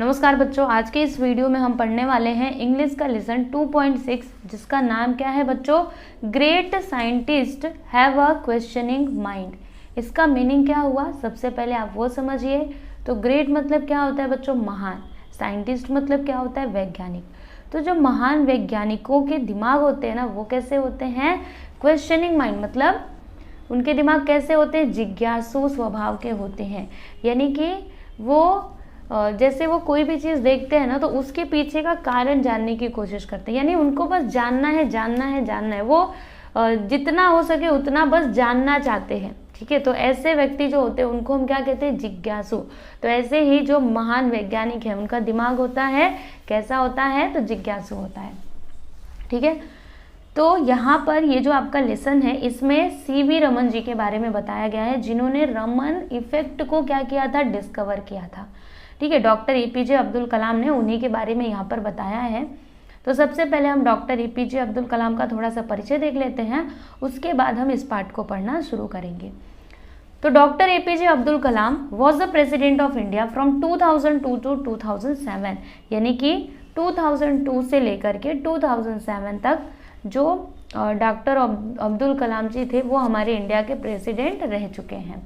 नमस्कार बच्चों, आज के इस वीडियो में हम पढ़ने वाले हैं इंग्लिश का लेसन 2.6 जिसका नाम क्या है बच्चों, great scientist have a questioning mind. इसका मीनिंग क्या हुआ, सबसे पहले आप वो समझिए। तो ग्रेट मतलब क्या होता है बच्चों, महान। साइंटिस्ट मतलब क्या होता है, वैज्ञानिक। तो जो महान वैज्ञानिकों के दिमाग होते हैं ना, वो कैसे होते हैं, क्वेश्चनिंग माइंड। मतलब उनके दिमाग कैसे होते हैं, जिज्ञासु स्वभाव के होते हैं। यानी कि वो जैसे वो कोई भी चीज़ देखते हैं ना, तो उसके पीछे का कारण जानने की कोशिश करते हैं। यानी उनको बस जानना है, जानना है, जानना है। वो जितना हो सके उतना बस जानना चाहते हैं। ठीक है, तो ऐसे व्यक्ति जो होते हैं उनको हम क्या कहते हैं, जिज्ञासु। तो ऐसे ही जो महान वैज्ञानिक है उनका दिमाग होता है कैसा होता है, तो जिज्ञासु होता है। ठीक है, तो यहाँ पर ये जो आपका लेसन है इसमें सीवी रमन जी के बारे में बताया गया है, जिन्होंने रमन इफेक्ट को क्या किया था, डिस्कवर किया था। ठीक है, डॉक्टर एपीजे अब्दुल कलाम ने उन्हीं के बारे में यहाँ पर बताया है। तो सबसे पहले हम डॉक्टर एपीजे अब्दुल कलाम का थोड़ा सा परिचय देख लेते हैं, उसके बाद हम इस पार्ट को पढ़ना शुरू करेंगे। तो doctor APJ Abdul Kalam was the president of India from 2002 to 2007। यानी कि 2002 से लेकर के 2007 तक जो डॉक्टर अब्दुल कलाम जी थे वो हमारे इंडिया के प्रेसिडेंट रह चुके हैं।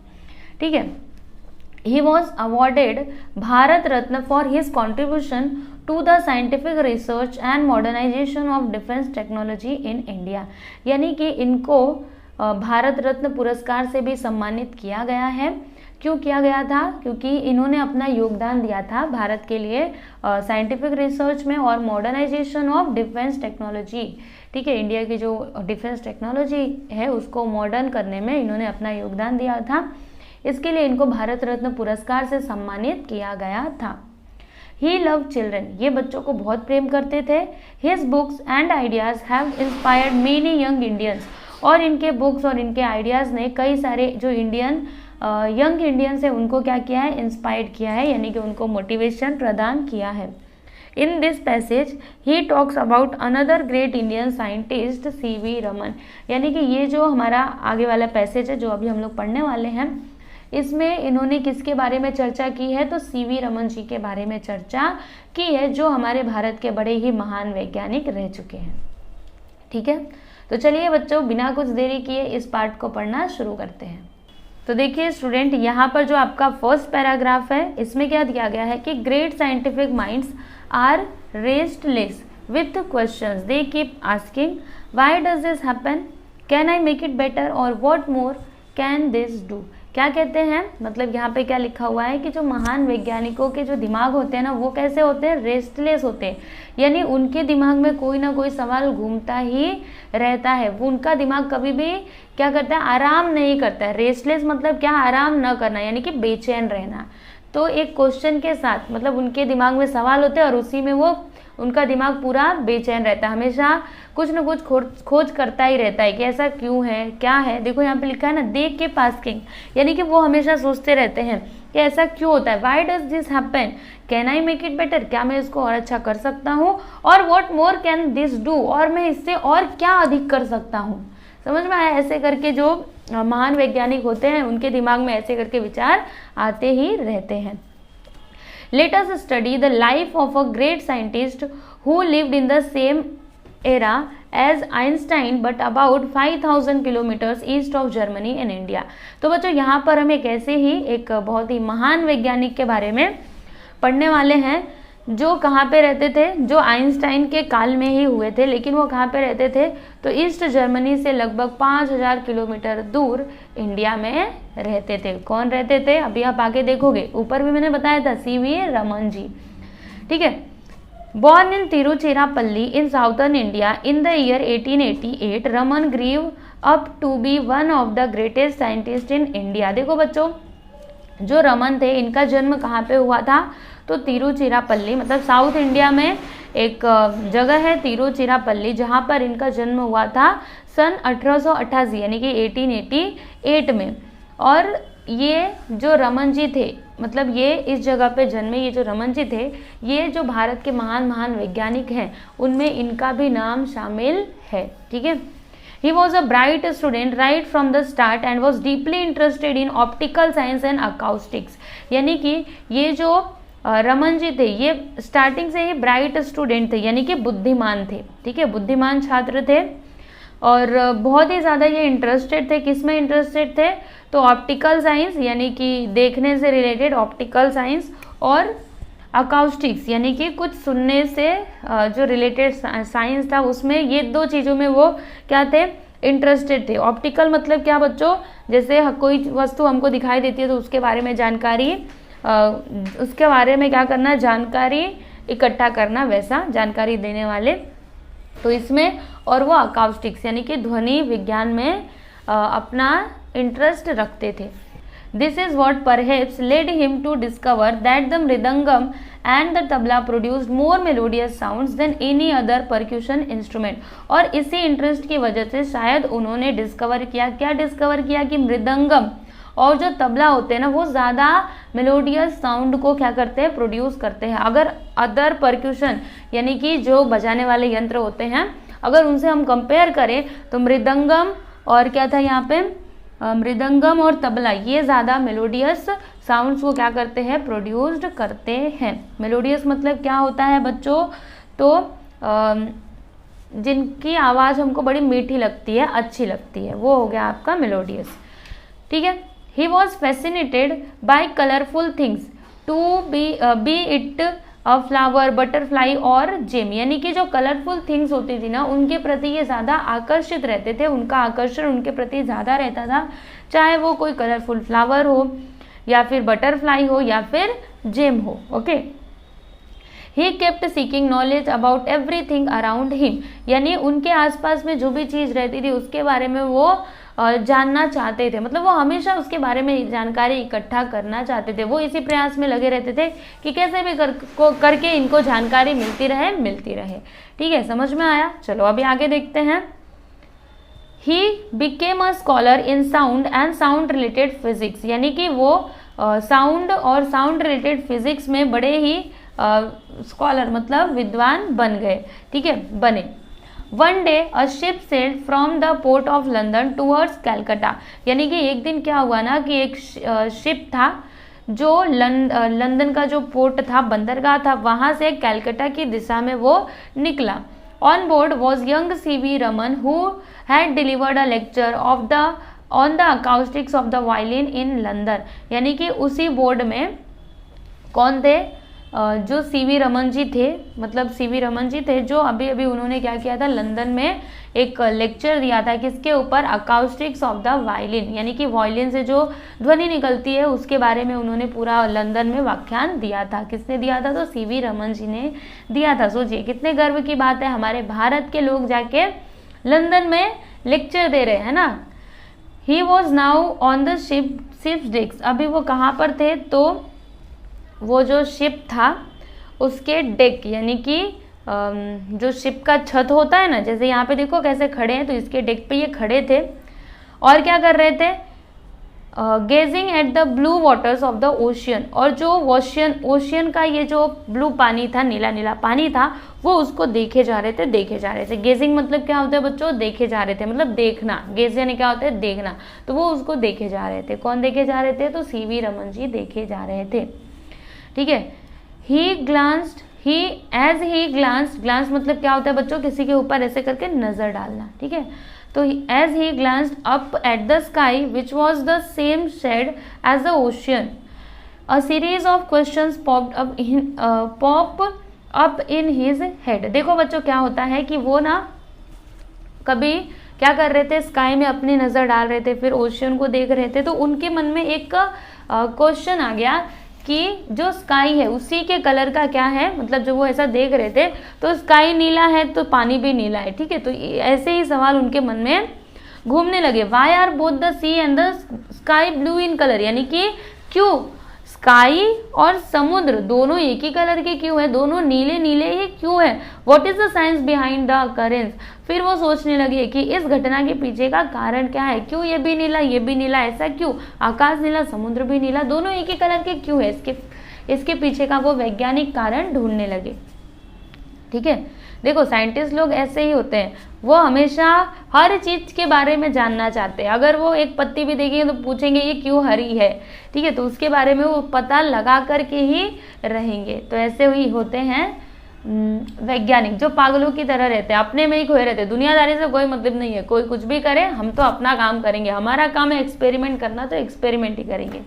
ठीक है, he was awarded Bharat Ratna for his contribution to the scientific research and modernization of defense technology in India। यानी कि इनको भारत रत्न पुरस्कार से भी सम्मानित किया गया है। क्यों किया गया था, क्योंकि इन्होंने अपना योगदान दिया था भारत के लिए साइंटिफिक रिसर्च में और मॉडर्नाइजेशन ऑफ डिफेंस टेक्नोलॉजी। ठीक है, इंडिया की जो डिफेंस टेक्नोलॉजी है उसको मॉडर्न करने में इन्होंने अपना योगदान दिया था। इसके लिए इनको भारत रत्न पुरस्कार से सम्मानित किया गया था। ही लव चिल्ड्रन, ये बच्चों को बहुत प्रेम करते थे। His books and ideas have inspired many young Indians, और इनके बुक्स और इनके आइडियाज़ ने कई सारे जो यंग इंडियंस है उनको क्या किया है, इंस्पायर्ड किया है, यानी कि उनको मोटिवेशन प्रदान किया है। In this passage he talks about another great Indian scientist CV Raman. यानी कि ये जो हमारा आगे वाला पैसेज है जो अभी हम लोग पढ़ने वाले हैं, इसमें इन्होंने किसके बारे में चर्चा की है, तो सीवी रमन जी के बारे में चर्चा की है, जो हमारे भारत के बड़े ही महान वैज्ञानिक रह चुके हैं। ठीक है, तो चलिए बच्चों बिना कुछ देरी किए इस पार्ट को पढ़ना शुरू करते हैं। तो देखिए स्टूडेंट, यहाँ पर जो आपका फर्स्ट पैराग्राफ है इसमें क्या दिया गया है कि great scientific minds are restless with questions they keep asking, why does this happen, can I make it better, और what more can this do. क्या कहते हैं, मतलब यहाँ पे क्या लिखा हुआ है कि जो महान वैज्ञानिकों के जो दिमाग होते हैं ना, वो कैसे होते हैं, रेस्टलेस होते हैं। यानी उनके दिमाग में कोई ना कोई सवाल घूमता ही रहता है। वो उनका दिमाग कभी भी क्या करता है, आराम नहीं करता है। रेस्टलेस मतलब क्या, आराम न करना, यानी कि बेचैन रहना। तो एक क्वेश्चन के साथ मतलब उनके दिमाग में सवाल होते हैं और उसी में वो उनका दिमाग पूरा बेचैन रहता है, हमेशा कुछ न कुछ खोज करता ही रहता है कि ऐसा क्यों है, क्या है। देखो यहाँ पे लिखा है ना, दे कीप आस्किंग, यानी कि वो हमेशा सोचते रहते हैं कि ऐसा क्यों होता है। Why does this happen, can I make it better, क्या मैं इसको और अच्छा कर सकता हूँ, और what more can this do, और मैं इससे और क्या अधिक कर सकता हूँ। समझ में आया, ऐसे करके जो महान वैज्ञानिक होते हैं उनके दिमाग में ऐसे करके विचार आते ही रहते हैं। Let us study the life of a great scientist who lived in the same era as Einstein but about 5000 kilometers east of Germany in India। तो बच्चों यहाँ पर हम एक ऐसे ही एक बहुत ही महान वैज्ञानिक के बारे में पढ़ने वाले हैं जो कहाँ पे रहते थे, जो आइंस्टाइन के काल में ही हुए थे, लेकिन वो कहाँ पे रहते थे, तो ईस्ट जर्मनी से लगभग 5000 किलोमीटर दूर इंडिया में रहते थे। कौन रहते थे, अभी आप आगे देखोगे, ऊपर भी मैंने बताया था, सीवी रमन जी। ठीक है, born in Tiruchirappalli in southern India in the year 1888, Raman grew up to be one of the greatest scientist in India. देखो बच्चों, जो रमन थे इनका जन्म कहाँ पे हुआ था, तो तिरुचिरापल्ली, मतलब साउथ इंडिया में एक जगह है तिरुचिरापल्ली, जहाँ पर इनका जन्म हुआ था सन 1888 यानी कि 1888 में। और ये जो रमन जी थे, मतलब ये इस जगह पे जन्मे, ये जो रमन जी थे, ये जो भारत के महान महान वैज्ञानिक हैं उनमें इनका भी नाम शामिल है। ठीक है, He was a bright student right from the start and was deeply interested in optical science and acoustics। यानी कि ये जो रमन जी थे, ये स्टार्टिंग से ही ब्राइट स्टूडेंट थे, यानी कि बुद्धिमान थे, ठीक है, बुद्धिमान छात्र थे। और बहुत ही ज़्यादा ये इंटरेस्टेड थे, किस में इंटरेस्टेड थे, तो ऑप्टिकल साइंस यानी कि देखने से रिलेटेड ऑप्टिकल साइंस, और अकाउस्टिक्स यानी कि कुछ सुनने से जो रिलेटेड साइंस था उसमें, ये दो चीज़ों में वो क्या थे, इंटरेस्टेड थे। ऑप्टिकल मतलब क्या बच्चों, जैसे कोई वस्तु हमको दिखाई देती है तो उसके बारे में जानकारी, उसके बारे में क्या करना, जानकारी इकट्ठा करना, वैसा जानकारी देने वाले, तो इसमें, और वो अकाउस्टिक्स यानी कि ध्वनि विज्ञान में अपना इंटरेस्ट रखते थे। This is what perhaps led him to discover that the mridangam and the tabla produced more melodious sounds than any other percussion instrument। और इसी इंटरेस्ट की वजह से शायद उन्होंने डिस्कवर किया, क्या डिस्कवर किया, कि मृदंगम और जो तबला होते हैं ना, वो ज़्यादा मेलोडियस साउंड को क्या करते हैं, प्रोड्यूस करते हैं। अगर अदर परक्यूशन यानी कि जो बजाने वाले यंत्र होते हैं, अगर उनसे हम कंपेयर करें तो मृदंगम और क्या था यहाँ पे, मृदंगम और तबला, ये ज़्यादा मेलोडियस साउंड्स को क्या करते हैं, प्रोड्यूस्ड करते हैं। मेलोडियस मतलब क्या होता है बच्चों, तो जिनकी आवाज़ हमको बड़ी मीठी लगती है, अच्छी लगती है, वो हो गया आपका मेलोडियस, ठीक है। He was fascinated by colourful things to be it a flower, butterfly और जेम, यानी कि जो कलरफुल थिंग्स होती थी ना, उनके प्रति ये ज़्यादा आकर्षित रहते थे, उनका आकर्षण उनके प्रति ज़्यादा रहता था, चाहे वो कोई कलरफुल फ्लावर हो या फिर बटरफ्लाई हो या फिर जेम हो, okay. He kept seeking knowledge about everything around him, यानी उनके आसपास में जो भी चीज़ रहती थी उसके बारे में वो जानना चाहते थे, मतलब वो हमेशा उसके बारे में जानकारी इकट्ठा करना चाहते थे। वो इसी प्रयास में लगे रहते थे कि कैसे भी करके इनको जानकारी मिलती रहे, ठीक है, समझ में आया। चलो अभी आगे देखते हैं। He became a scholar in sound and sound related physics, यानी कि वो साउंड और साउंड रिलेटेड फिजिक्स में बड़े ही स्कॉलर मतलब विद्वान बन गए, ठीक है, बने। One day a ship sailed from the port of London towards Calcutta, यानी कि एक दिन क्या हुआ ना कि एक शिप था जो लंदन का जो पोर्ट था, बंदरगाह था, वहाँ से कैलकाटा की दिशा में वो निकला। On board was young C.V. Raman who had delivered a lecture on the acoustics of the violin in London, यानी कि उसी बोर्ड में कौन थे, जो C.V. रमन जी थे, मतलब C.V. रमन जी थे जो अभी अभी उन्होंने क्या किया था, लंदन में एक लेक्चर दिया था, किसके ऊपर, अकाउस्टिक्स ऑफ द वायलिन, यानी कि वायलिन से जो ध्वनि निकलती है उसके बारे में उन्होंने पूरा लंदन में व्याख्यान दिया था। किसने दिया था, तो C.V. रमन जी ने दिया था। सोचिए कितने गर्व की बात है, हमारे भारत के लोग जाके लंदन में लेक्चर दे रहे हैं ना। He was now on the ship's decks, अभी वो कहाँ पर थे, तो वो जो शिप था उसके डेक, यानी कि जो शिप का छत होता है ना, जैसे यहाँ पे देखो कैसे खड़े हैं, तो इसके डेक पे ये खड़े थे और क्या कर रहे थे, gazing at the blue waters of the ocean, और जो ओशियन का ये जो ब्लू पानी था, नीला नीला पानी था, वो उसको देखे जा रहे थे। गेजिंग मतलब क्या होता है बच्चों, देखे जा रहे थे, मतलब देखना, गेज यानी क्या होता है, देखना, तो वो उसको देखे जा रहे थे। कौन देखे जा रहे थे, तो C.V. रमन जी देखे जा रहे थे, ठीक है। ग्लांस मतलब क्या होता है बच्चों, किसी के ऊपर ऐसे करके नजर डालना, ठीक है। तो as he glanced up at the sky which was the same shade as the ocean, a series of questions pop up in his head. देखो बच्चों क्या होता है कि वो ना कभी क्या कर रहे थे, स्काई में अपनी नजर डाल रहे थे, फिर ओशियन को देख रहे थे, तो उनके मन में एक क्वेश्चन आ गया कि जो स्काई है उसी के कलर का क्या है, मतलब जो वो ऐसा देख रहे थे, तो स्काई नीला है तो पानी भी नीला है, ठीक है। तो ऐसे ही सवाल उनके मन में घूमने लगे। Why are both the sea and the sky blue in colour, यानी कि क्यों स्काई और समुद्र दोनों एक ही कलर के क्यों है, दोनों नीले नीले ही क्यों है। What is the science behind the occurrence, फिर वो सोचने लगे कि इस घटना के पीछे का कारण क्या है, क्यों ये भी नीला, ऐसा क्यों, आकाश नीला समुद्र भी नीला, दोनों एक ही कलर के क्यों है, इसके पीछे का वो वैज्ञानिक कारण ढूंढने लगे, ठीक है। देखो साइंटिस्ट लोग ऐसे ही होते हैं, वो हमेशा हर चीज के बारे में जानना चाहते हैं। अगर वो एक पत्ती भी देखेंगे तो पूछेंगे ये क्यों हरी है, ठीक है, तो उसके बारे में वो पता लगा करके ही रहेंगे। तो ऐसे ही होते हैं वैज्ञानिक, जो पागलों की तरह रहते हैं, अपने में ही खोए रहते हैं, दुनियादारी से कोई मतलब नहीं है, कोई कुछ भी करे हम तो अपना काम करेंगे, हमारा काम है एक्सपेरिमेंट करना, तो एक्सपेरिमेंट ही करेंगे।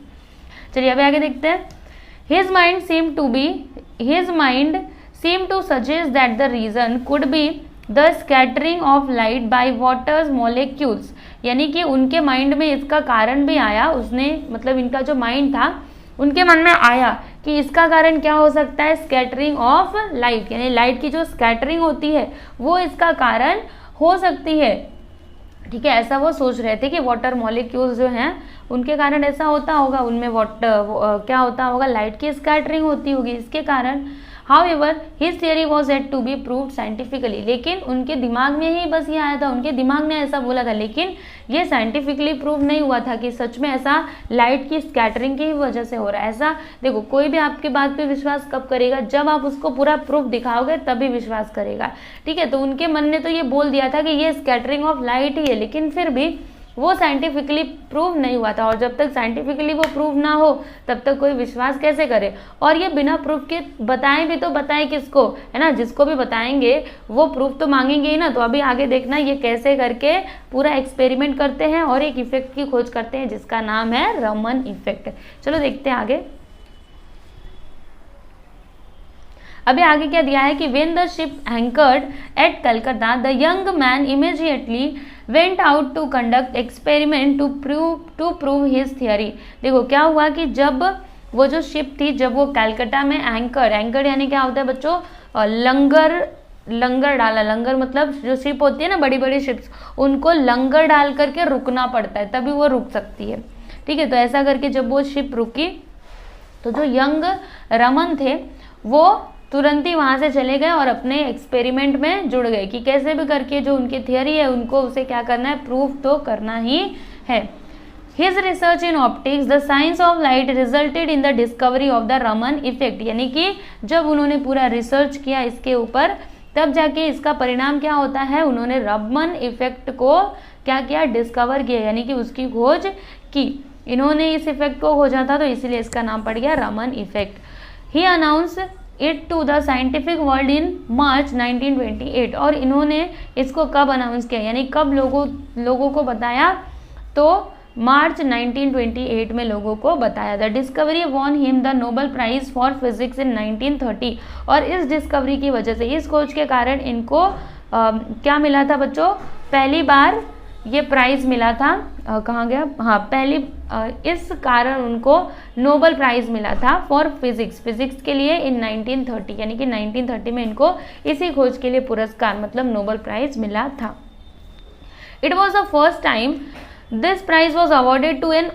चलिए अभी आगे देखते हैं। His mind seemed to suggest that the reason could be the scattering of light by water's molecules, यानी कि उनके माइंड में इसका कारण भी आया, उसने मतलब इनका जो माइंड था उनके मन में आया कि इसका कारण क्या हो सकता है, स्कैटरिंग ऑफ लाइट, यानी लाइट की जो स्कैटरिंग होती है वो इसका कारण हो सकती है, ठीक है। ऐसा वो सोच रहे थे कि वाटर मॉलिक्यूल्स जो हैं उनके कारण ऐसा होता होगा, उनमें वाटर क्या होता होगा, लाइट की स्कैटरिंग होती होगी, इसके कारण। However, his theory was yet to be proved scientifically, लेकिन उनके दिमाग में ही बस ये आया था, उनके दिमाग ने ऐसा बोला था, लेकिन ये साइंटिफिकली प्रूव नहीं हुआ था कि सच में ऐसा लाइट की स्कैटरिंग की वजह से हो रहा है। ऐसा देखो, कोई भी आपकी बात पे विश्वास कब करेगा, जब आप उसको पूरा प्रूफ दिखाओगे तभी विश्वास करेगा, ठीक है। तो उनके मन ने तो ये बोल दिया था कि ये स्कैटरिंग ऑफ लाइट ही है, लेकिन फिर भी वो साइंटिफिकली प्रूव नहीं हुआ था, और जब तक साइंटिफिकली वो प्रूव ना हो तब तक कोई विश्वास कैसे करे। और ये बिना प्रूफ के बताएं भी तो बताएं किसको, है ना, जिसको भी बताएंगे वो प्रूफ तो मांगेंगे ही ना। तो अभी आगे देखना ये कैसे करके पूरा एक्सपेरिमेंट करते हैं और एक इफेक्ट की खोज करते हैं जिसका नाम है रमन इफेक्ट। चलो देखते हैं आगे। अभी आगे क्या दिया है कि when the ship anchored at Calcutta, the young man immediately went out to conduct experiment to prove his theory। देखो क्या हुआ कि जब वो जो शिप थी, जब वो कलकत्ता में एंकर यानी क्या होता है बच्चों, लंगर डाला, लंगर मतलब जो शिप होती है ना, बड़ी बड़ी शिप्स, उनको लंगर डाल करके रुकना पड़ता है तभी वो रुक सकती है, ठीक है। तो ऐसा करके जब वो शिप रुकी तो जो यंग रमन थे वो तुरंत ही वहां से चले गए और अपने एक्सपेरिमेंट में जुड़ गए कि कैसे भी करके जो उनकी थियरी है उनको उसे क्या करना है, प्रूफ तो करना ही है। His research in optics, the science of light, resulted in the discovery of the Raman effect, यानी कि जब उन्होंने पूरा रिसर्च किया इसके ऊपर तब जाके इसका परिणाम क्या होता है, उन्होंने रमन इफेक्ट को क्या किया, डिस्कवर किया, यानी कि उसकी खोज की। इन्होंने इस इफेक्ट को खोजा था तो इसीलिए इसका नाम पड़ गया Raman effect. He announced it to the scientific world in March 1928, और इन्होंने इसको कब अनाउंस किया, यानी कब लोगों को बताया, तो मार्च 1928 में लोगों को बताया। The discovery won him the Nobel prize for physics in 1930, और इस डिस्कवरी की वजह से, इस खोज के कारण इनको क्या मिला था बच्चों, पहली बार ये प्राइज मिला था, कहाँ गया, हाँ इस कारण उनको नोबेल प्राइज मिला था फॉर फिजिक्स के लिए इन 1930, यानी कि 1930 में इनको इसी खोज के लिए पुरस्कार मतलब नोबेल प्राइज मिला था। It was the first time this prize was awarded to an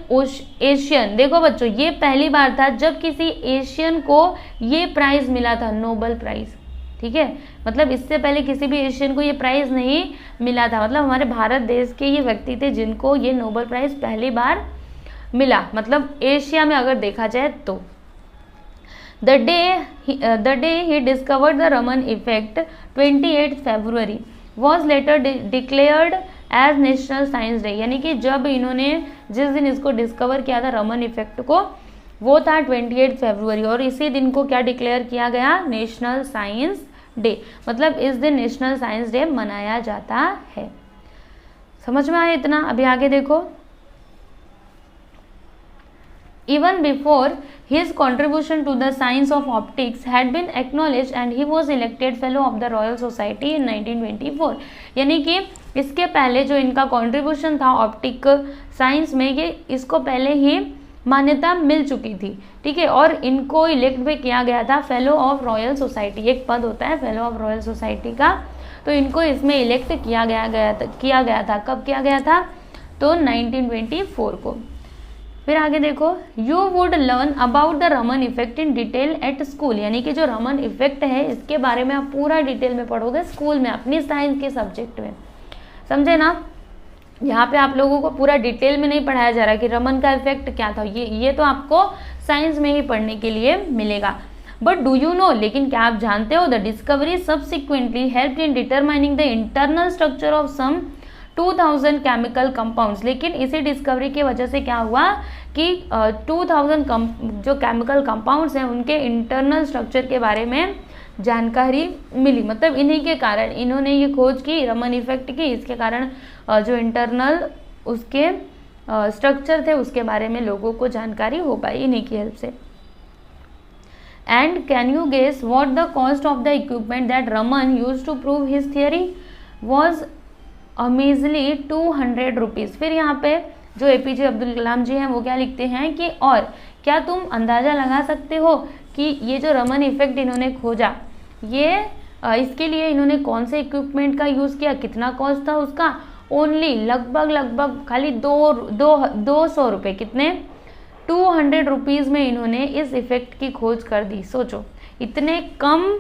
Asian. देखो बच्चों, ये पहली बार था जब किसी एशियन को ये प्राइज मिला था, नोबेल प्राइज, ठीक है। मतलब इससे पहले किसी भी एशियन को ये प्राइज नहीं मिला था, मतलब हमारे भारत देश के ये व्यक्ति थे जिनको ये नोबेल प्राइज पहली बार मिला, मतलब एशिया में अगर देखा जाए तो। The day he discovered the Raman effect 28 February was later declared as national science day, यानी कि जब इन्होंने जिस दिन इसको डिस्कवर किया था रमन इफेक्ट को, वो था 28 फरवरी, और इसी दिन को क्या डिक्लेयर किया गया, नेशनल साइंस डे, मतलब इस दिन नेशनल साइंस डे मनाया जाता है। समझ में आया इतना। अभी आगे देखो। Even before his contribution to the science of optics had been acknowledged and he was elected fellow of the Royal Society in 1924, यानी कि इसके पहले जो इनका कंट्रीब्यूशन था ऑप्टिक साइंस में, ये इसको पहले ही मान्यता मिल चुकी थी, ठीक है, और इनको इलेक्ट भी किया गया था फेलो ऑफ रॉयल सोसाइटी, एक पद होता है फेलो ऑफ रॉयल सोसाइटी का, तो इनको इसमें इलेक्ट किया गया था। कब किया गया था, तो 1924 को। फिर आगे देखो, you would learn about the Raman effect in detail at school, यानी कि जो रमन इफेक्ट है इसके बारे में आप पूरा डिटेल में पढ़ोगे स्कूल में, अपनी साइंस के सब्जेक्ट में, समझे ना। यहाँ पे आप लोगों को पूरा डिटेल में नहीं पढ़ाया जा रहा कि रमन का इफेक्ट क्या था, ये तो आपको साइंस में ही पढ़ने के लिए मिलेगा। बट डू यू नो, लेकिन क्या आप जानते हो, the discovery subsequently help in determining the internal structure of some 2000 chemical compounds. लेकिन इसी डिस्कवरी की वजह से क्या हुआ कि 2000 जो केमिकल कंपाउंड्स हैं उनके इंटरनल स्ट्रक्चर के बारे में जानकारी मिली। मतलब इन्हीं के कारण इन्होंने ये खोज की, रमन इफेक्ट की, इसके कारण जो इंटरनल उसके स्ट्रक्चर थे उसके बारे में लोगों को जानकारी हो पाई इन्हीं की हेल्प से। And can you guess what the cost of the equipment that Raman used to prove his theory was amazingly 200 rupees. फिर यहाँ पे जो एपीजे अब्दुल कलाम जी हैं वो क्या लिखते हैं कि और क्या तुम अंदाज़ा लगा सकते हो कि ये जो रमन इफेक्ट इन्होंने खोजा, ये इसके लिए इन्होंने कौन से इक्विपमेंट का यूज़ किया, कितना कॉस्ट था उसका, ओनली लगभग खाली 200 रुपये, कितने 200 रुपीज़ में इन्होंने इस इफेक्ट की खोज कर दी। सोचो इतने कम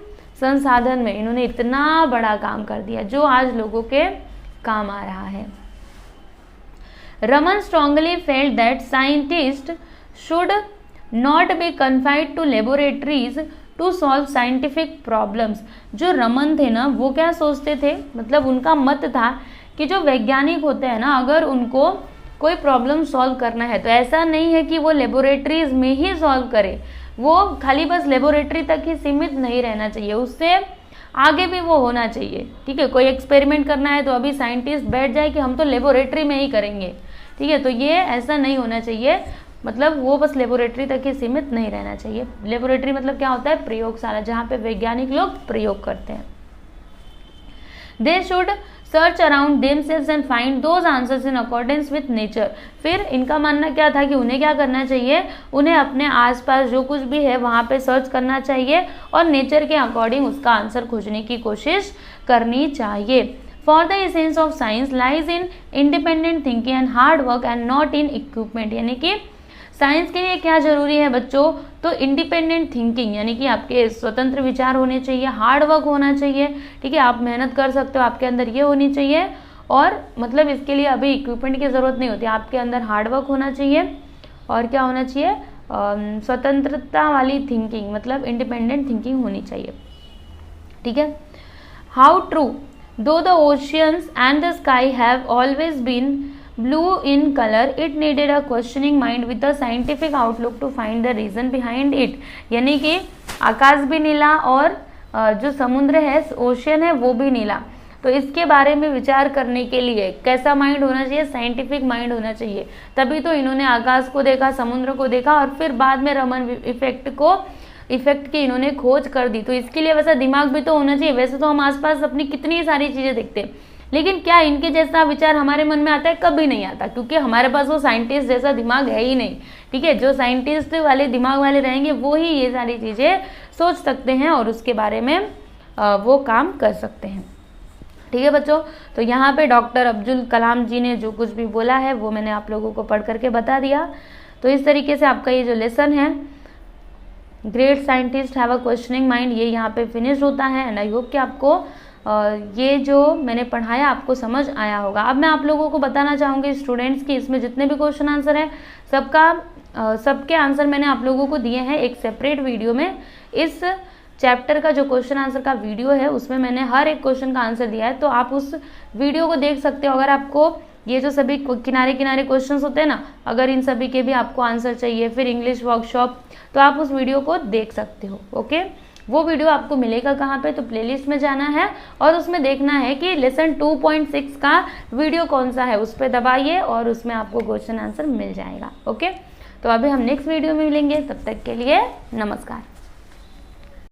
संसाधन में इन्होंने इतना बड़ा काम कर दिया जो आज लोगों के काम आ रहा है। Raman strongly felt that scientist should not be confined to laboratories to solve scientific problems. जो रमन थे ना वो क्या सोचते थे, मतलब उनका मत था कि जो वैज्ञानिक होते हैं ना, अगर उनको कोई प्रॉब्लम सॉल्व करना है तो ऐसा नहीं है कि वो लेबोरेटरीज में ही सॉल्व करे, वो खाली बस लेबोरेटरी तक ही सीमित नहीं रहना चाहिए, उससे आगे भी वो होना चाहिए। ठीक है, कोई एक्सपेरिमेंट करना है तो अभी साइंटिस्ट बैठ जाए कि हम तो लेबोरेटरी में ही करेंगे। ठीक है, तो ये ऐसा नहीं होना चाहिए, मतलब वो बस लेबोरेटरी तक ही सीमित नहीं रहना चाहिए। लेबोरेटरी मतलब क्या होता है, प्रयोगशाला, जहाँ पे वैज्ञानिक लोग प्रयोग करते हैं। They should search around themselves and find those answers in accordance with nature. फिर इनका मानना क्या था कि उन्हें क्या करना चाहिए, उन्हें अपने आसपास जो कुछ भी है वहाँ पे सर्च करना चाहिए और नेचर के अकॉर्डिंग उसका आंसर खोजने की कोशिश करनी चाहिए। For the essence of science lies in independent thinking and hard work and not in equipment. यानी कि साइंस के लिए क्या जरूरी है बच्चों, तो इंडिपेंडेंट थिंकिंग, यानी कि आपके स्वतंत्र विचार होने चाहिए, हार्ड वर्क होना चाहिए। ठीक है, आप मेहनत कर सकते हो, आपके अंदर ये होनी चाहिए। और मतलब इसके लिए अभी इक्विपमेंट की ज़रूरत नहीं होती, आपके अंदर हार्ड वर्क होना चाहिए और क्या होना चाहिए, स्वतंत्रता वाली थिंकिंग, मतलब इंडिपेंडेंट थिंकिंग होनी चाहिए। ठीक है, how true though the oceans and the sky have always been blue in color, it needed a questioning mind with a scientific outlook to find the reason behind it। यानी कि आकाश भी नीला और जो समुद्र है, ओशियन है, वो भी नीला, तो इसके बारे में विचार करने के लिए कैसा माइंड होना चाहिए, साइंटिफिक माइंड होना चाहिए। तभी तो इन्होंने आकाश को देखा, समुद्र को देखा और फिर बाद में रमन इफेक्ट की इन्होंने खोज कर दी। तो इसके लिए वैसा दिमाग भी तो होना चाहिए। वैसे तो हम आसपास अपनी कितनी सारी चीज़ें देखते हैं, लेकिन क्या इनके जैसा विचार हमारे मन में आता है, कभी नहीं आता, क्योंकि हमारे पास वो साइंटिस्ट जैसा दिमाग है ही नहीं। ठीक है, जो साइंटिस्ट वाले दिमाग वाले रहेंगे वो ही ये सारी चीज़ें सोच सकते हैं और उसके बारे में वो काम कर सकते हैं। ठीक है बच्चों, तो यहाँ पे डॉक्टर अब्दुल कलाम जी ने जो कुछ भी बोला है वो मैंने आप लोगों को पढ़ करके बता दिया। तो इस तरीके से आपका ये जो लेसन है, great scientist have a questioning mind, ये यहाँ पे फिनिश होता है। एंड आई होप कि आपको ये जो मैंने पढ़ाया आपको समझ आया होगा। अब मैं आप लोगों को बताना चाहूँगी स्टूडेंट्स की इसमें जितने भी क्वेश्चन आंसर हैं सबके आंसर मैंने आप लोगों को दिए हैं एक सेपरेट वीडियो में। इस चैप्टर का जो क्वेश्चन आंसर का वीडियो है उसमें मैंने हर एक क्वेश्चन का आंसर दिया है, तो आप उस वीडियो को देख सकते हो। अगर आपको ये जो सभी किनारे किनारे क्वेश्चंस होते हैं ना, अगर इन सभी के भी आपको आंसर चाहिए, फिर इंग्लिश वर्कशॉप, तो आप उस वीडियो को देख सकते हो। ओके, वो वीडियो आपको मिलेगा कहाँ पे, तो प्लेलिस्ट में जाना है और उसमें देखना है कि लेसन 2.6 का वीडियो कौन सा है, उस पर दबाइए और उसमें आपको क्वेश्चन आंसर मिल जाएगा। ओके, तो अभी हम नेक्स्ट वीडियो में मिलेंगे, तब तक के लिए नमस्कार।